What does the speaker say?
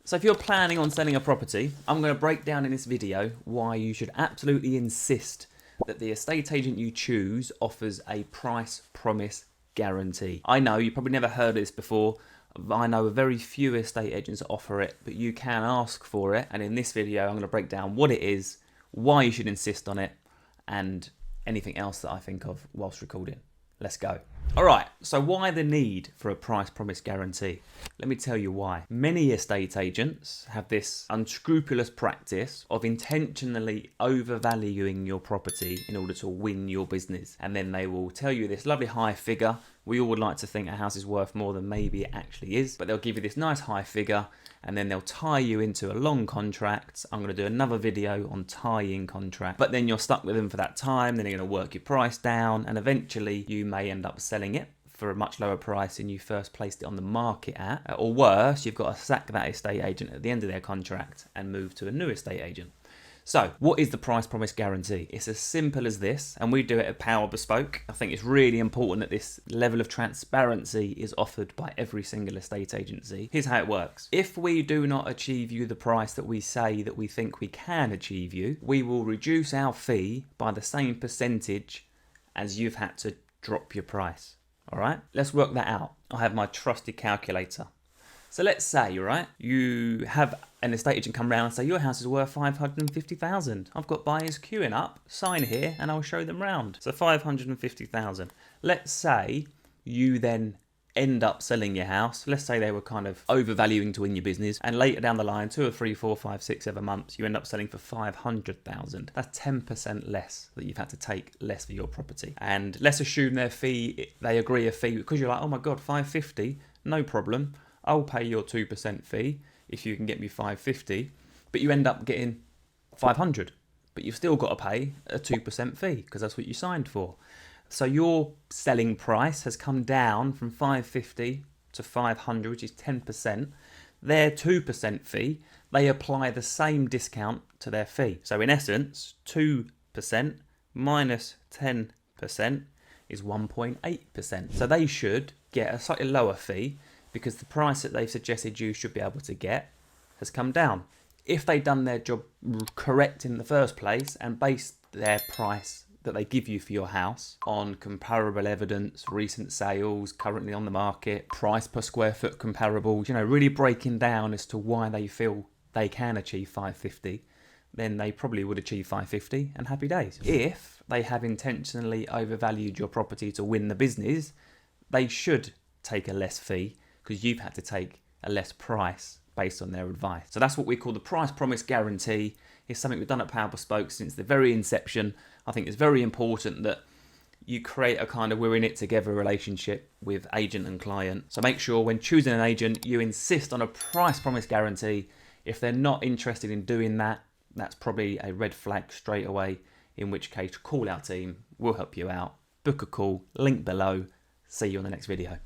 So if you're planning on selling a property, I'm going to break down in this video why you should absolutely insist that the estate agent you choose offers a price promise guarantee. I know you probably never heard of this before. I know very few estate agents offer it, but you can ask for it. And in this video, I'm going to break down what it is, why you should insist on it, and anything else that I think of whilst recording. Let's go. All right, so why the need for a price promise guarantee? Let me tell you why. Many estate agents have this unscrupulous practice of intentionally overvaluing your property in order to win your business. And then they will tell you this lovely high figure. We all would like to think a house is worth more than maybe it actually is, but they'll give you this nice high figure and then they'll tie you into a long contract. I'm going to do another video on tie-in contract, but then you're stuck with them for that time. Then you're going to work your price down and eventually you may end up selling it for a much lower price than you first placed it on the market at. Or worse, you've got to sack that estate agent at the end of their contract and move to a new estate agent. So what is the price promise guarantee? It's as simple as this, and we do it at Bespoke. I think it's really important that this level of transparency is offered by every single estate agency. Here's how it works. If we do not achieve you the price that we say that we think we can achieve you, we will reduce our fee by the same percentage as you've had to drop your price. All right, let's work that out. I have my trusty calculator. So let's say, right, you have an estate agent come round and say, your house is worth 550,000. I've got buyers queuing up, sign here and I'll show them round. So 550,000. Let's say you then end up selling your house. Let's say they were kind of overvaluing to win your business, and later down the line, 2 or 3, 4, 5, 6, 7 months, you end up selling for 500,000. That's 10% less that you've had to take less for your property. And let's assume their fee, they agree a fee because you're like, oh my God, 550, no problem. I'll pay your 2% fee if you can get me 550, but you end up getting 500, but you've still got to pay a 2% fee because that's what you signed for. So your selling price has come down from 550 to 500, which is 10%. Their 2% fee, they apply the same discount to their fee. So in essence, 2% minus 10% is 1.8%. So they should get a slightly lower fee because the price that they've suggested you should be able to get has come down. If they'd done their job correct in the first place and based their price that they give you for your house on comparable evidence, recent sales, currently on the market, price per square foot comparables, really breaking down as to why they feel they can achieve 550, then they probably would achieve 550 and happy days. If they have intentionally overvalued your property to win the business, they should take a less fee because you've had to take a less price based on their advice. So that's what we call the price promise guarantee. It's something we've done at Bespoke since the very inception. I think it's very important that you create a kind of we're in it together relationship with agent and client. So make sure when choosing an agent, you insist on a price promise guarantee. If they're not interested in doing that, that's probably a red flag straight away, in which case call our team, we'll help you out. Book a call, link below. See you on the next video.